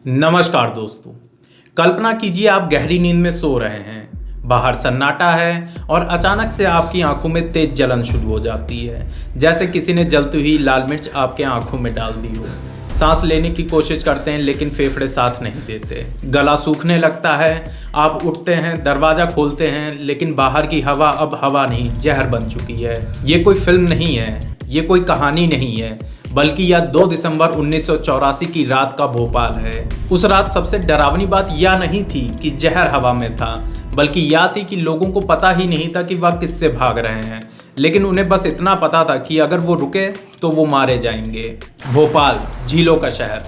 नमस्कार दोस्तों। कल्पना कीजिए आप गहरी नींद में सो रहे हैं। बाहर सन्नाटा है और अचानक से आपकी आंखों में तेज जलन शुरू हो जाती है, जैसे किसी ने जलती हुई लाल मिर्च आपके आंखों में डाल दी हो। सांस लेने की कोशिश करते हैं लेकिन फेफड़े साथ नहीं देते। गला सूखने लगता है। आप उठते हैं, दरवाज़ा खोलते हैं, लेकिन बाहर की हवा अब हवा नहीं, जहर बन चुकी है। ये कोई फिल्म नहीं है, ये कोई कहानी नहीं है, बल्कि यह 2 दिसंबर 1984 की रात का भोपाल है। उस रात सबसे डरावनी बात यह नहीं थी कि जहर हवा में था, बल्कि यह थी कि लोगों को पता ही नहीं था कि वह किससे भाग रहे हैं, लेकिन उन्हें बस इतना पता था कि अगर वो रुके तो वो मारे जाएंगे। भोपाल, झीलों का शहर,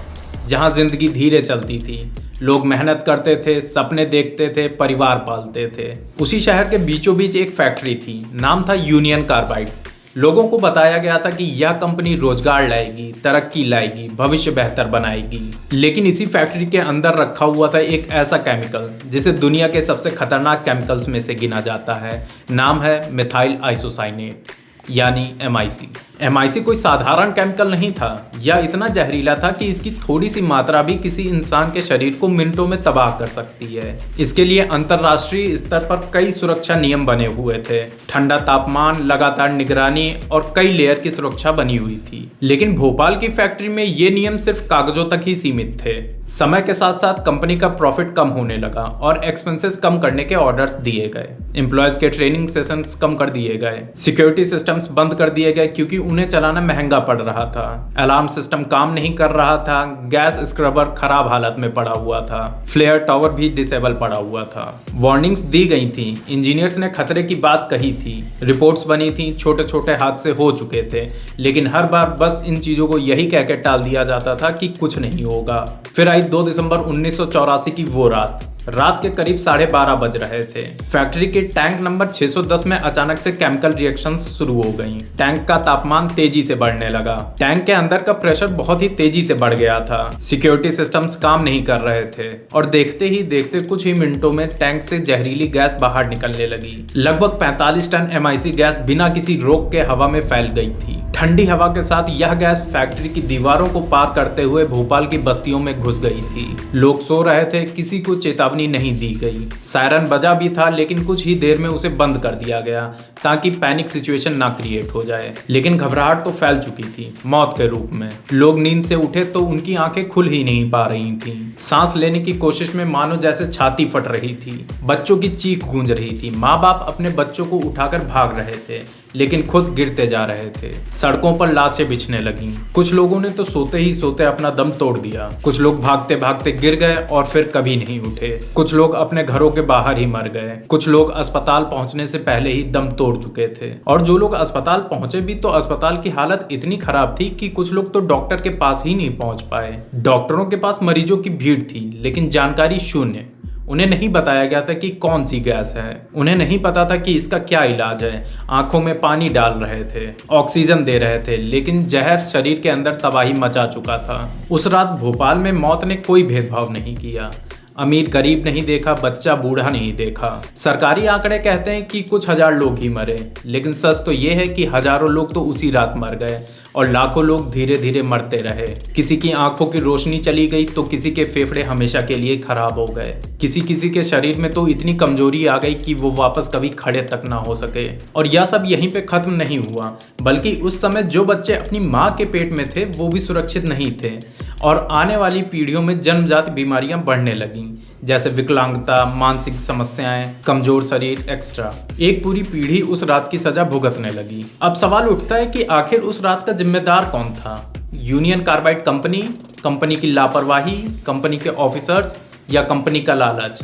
जहाँ जिंदगी धीरे चलती थी। लोग मेहनत करते थे, सपने देखते थे, परिवार पालते थे। उसी शहर के बीचों बीच एक फैक्ट्री थी, नाम था यूनियन कार्बाइड। लोगों को बताया गया था कि यह कंपनी रोजगार लाएगी, तरक्की लाएगी, भविष्य बेहतर बनाएगी। लेकिन इसी फैक्ट्री के अंदर रखा हुआ था एक ऐसा केमिकल जिसे दुनिया के सबसे खतरनाक केमिकल्स में से गिना जाता है। नाम है मिथाइल आइसोसाइनेट, यानी MIC। MIC कोई साधारण केमिकल नहीं था। यह इतना जहरीला था कि इसकी थोड़ी सी मात्रा भी किसी इंसान के शरीर को मिनटों में तबाह कर सकती है। इसके लिए अंतर्राष्ट्रीय स्तर पर कई सुरक्षा नियम बने हुए थे। ठंडा तापमान, लगातार निगरानी और कई लेयर की सुरक्षा बनी हुई थी। लेकिन भोपाल की फैक्ट्री में ये नियम सिर्फ कागजों तक ही सीमित थे। समय के साथ साथ कंपनी का प्रॉफिट कम होने लगा और एक्सपेंसेस कम करने के ऑर्डर्स दिए गए। एम्प्लॉयज के ट्रेनिंग सेशंस कम कर दिए गए। सिक्योरिटी सिस्टम्स बंद कर दिए गए क्योंकि उन्हें चलाना महंगा पड़ रहा था। अलार्म सिस्टम काम नहीं कर रहा था। गैस स्क्रबर खराब हालत में पड़ा हुआ था। फ्लेयर टावर भी डिसेबल पड़ा हुआ था। वार्निंग्स दी गई थी। इंजीनियर्स ने खतरे की बात कही थी। रिपोर्ट्स बनी थी। छोटे छोटे हादसे हो चुके थे, लेकिन हर बार बस इन चीजों को यही कहकर टाल दिया जाता था कि कुछ नहीं होगा। फिर आई 2 दिसंबर 1984 की वो रात के करीब 12:30 बज रहे थे। फैक्ट्री के टैंक नंबर 610 में अचानक से केमिकल रिएक्शंस शुरू हो गईं। टैंक का तापमान तेजी से बढ़ने लगा। टैंक के अंदर का प्रेशर बहुत ही तेजी से बढ़ गया था। सिक्योरिटी सिस्टम्स काम नहीं कर रहे थे और देखते ही देखते कुछ ही मिनटों में टैंक से जहरीली गैस बाहर निकलने लगी। लगभग 45 टन MIC गैस बिना किसी रोक के हवा में फैल गई थी। ठंडी हवा के साथ यह गैस फैक्ट्री की दीवारों को पार करते हुए भोपाल की बस्तियों में घुस गई थी। लोग सो रहे थे, किसी को चेतावनी नहीं दी गई। सायरन बजा भी था, लेकिन कुछ ही देर में उसे बंद कर दिया गया ताकि पैनिक सिचुएशन ना क्रिएट हो जाए। लेकिन घबराहट तो फैल चुकी थी, मौत के रूप में। लोग नींद से उठे तो उनकी आंखें खुल ही नहीं पा रही थीं। सांस लेने की कोशिश में मानो जैसे छाती फट रही थी। बच्चों की चीख गूंज रही थी। माँ बाप अपने बच्चों को उठाकर भाग रहे थे, लेकिन खुद गिरते जा रहे थे। सड़कों पर लाशें बिछने लगीं। कुछ लोगों ने तो सोते ही सोते अपना दम तोड़ दिया। कुछ लोग भागते भागते गिर गए और फिर कभी नहीं उठे। कुछ लोग अपने घरों के बाहर ही मर गए। कुछ लोग अस्पताल पहुंचने से पहले ही दम तोड़ चुके थे। और जो लोग अस्पताल पहुंचे भी तो अस्पताल की हालत इतनी खराब थी कि कुछ लोग तो डॉक्टर के पास ही नहीं पहुंच पाए। डॉक्टरों के पास मरीजों की भीड़ थी, लेकिन जानकारी शून्य। उन्हें नहीं बताया गया था कि कौन सी गैस है। उन्हें नहीं पता था कि इसका क्या इलाज है। आंखों में पानी डाल रहे थे, ऑक्सीजन दे रहे थे, लेकिन जहर शरीर के अंदर तबाही मचा चुका था। उस रात भोपाल में मौत ने कोई भेदभाव नहीं किया। अमीर गरीब नहीं देखा, बच्चा बूढ़ा नहीं देखा। सरकारी आंकड़े कहते हैं कि कुछ हजार लोग ही मरे, लेकिन सच तो ये है कि हजारों लोग तो उसी रात मर गए और लाखों लोग धीरे धीरे मरते रहे। किसी की आंखों की रोशनी चली गई तो किसी के फेफड़े हमेशा के लिए खराब हो गए। किसी किसी के शरीर में तो इतनी कमजोरी आ गई कि वो वापस कभी खड़े तक ना हो सके। और यह सब यहीं पे खत्म नहीं हुआ, बल्कि उस समय जो बच्चे अपनी माँ के पेट में थे वो भी सुरक्षित नहीं थे और आने वाली पीढ़ियों में जन्मजात बीमारियां बढ़ने लगीं, जैसे विकलांगता, मानसिक समस्याएं, कमजोर शरीर एक्स्ट्रा। एक पूरी पीढ़ी उस रात की सजा भुगतने लगी। अब सवाल उठता है कि आखिर उस रात का जिम्मेदार कौन था? यूनियन कार्बाइड कंपनी, कंपनी की लापरवाही, कंपनी के ऑफिसर्स, या कंपनी का लालच,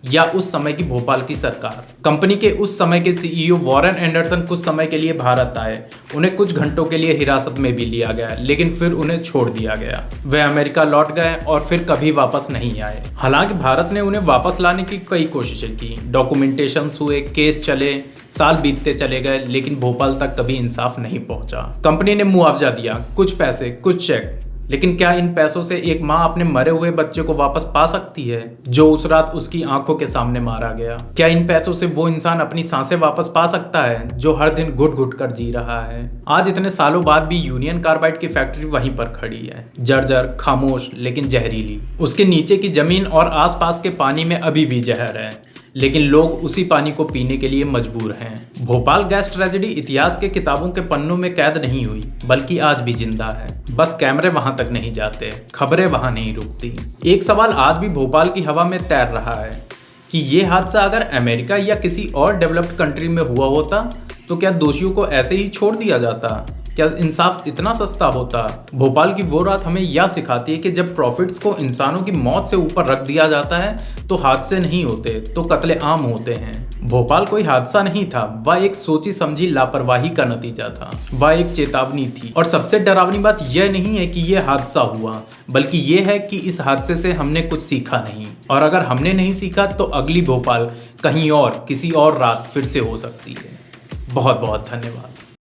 या उस समय की भोपाल की सरकार? कंपनी के उस समय के CEO वॉरेन एंडरसन कुछ समय के लिए भारत आए। उन्हें कुछ घंटों के लिए हिरासत में भी लिया गया, लेकिन फिर उन्हें छोड़ दिया गया। वे अमेरिका लौट गए और फिर कभी वापस नहीं आए। हालांकि भारत ने उन्हें वापस लाने की कई कोशिशें की। डॉक्यूमेंटेशंस हुए, केस चले, साल बीतते चले गए, लेकिन भोपाल तक कभी इंसाफ नहीं पहुंचा। कंपनी ने मुआवजा दिया, कुछ पैसे, कुछ चेक, लेकिन क्या इन पैसों से एक माँ अपने मरे हुए बच्चे को वापस पा सकती है जो उस रात उसकी आंखों के सामने मारा गया? क्या इन पैसों से वो इंसान अपनी सांसें वापस पा सकता है जो हर दिन घुट घुट कर जी रहा है? आज इतने सालों बाद भी यूनियन कार्बाइड की फैक्ट्री वहीं पर खड़ी है, जर्जर, खामोश लेकिन जहरीली। उसके नीचे की जमीन और आसपास के पानी में अभी भी जहर है, लेकिन लोग उसी पानी को पीने के लिए मजबूर हैं। भोपाल गैस ट्रेजेडी इतिहास के किताबों के पन्नों में कैद नहीं हुई, बल्कि आज भी जिंदा है। बस कैमरे वहां तक नहीं जाते, खबरें वहां नहीं रुकती। एक सवाल आज भी भोपाल की हवा में तैर रहा है कि ये हादसा अगर अमेरिका या किसी और डेवलप्ड कंट्री में हुआ होता तो क्या दोषियों को ऐसे ही छोड़ दिया जाता? क्या इंसाफ इतना सस्ता होता? भोपाल की वो रात हमें यह सिखाती है कि जब प्रॉफिट्स को इंसानों की मौत से ऊपर रख दिया जाता है तो हादसे नहीं होते, तो कत्ले आम होते हैं। भोपाल कोई हादसा नहीं था, वह एक सोची समझी लापरवाही का नतीजा था। वह एक चेतावनी थी। और सबसे डरावनी बात यह नहीं है कि यह हादसा हुआ, बल्कि यह है कि इस हादसे से हमने कुछ सीखा नहीं। और अगर हमने नहीं सीखा तो अगली भोपाल कहीं और किसी और रात फिर से हो सकती है। बहुत बहुत धन्यवाद।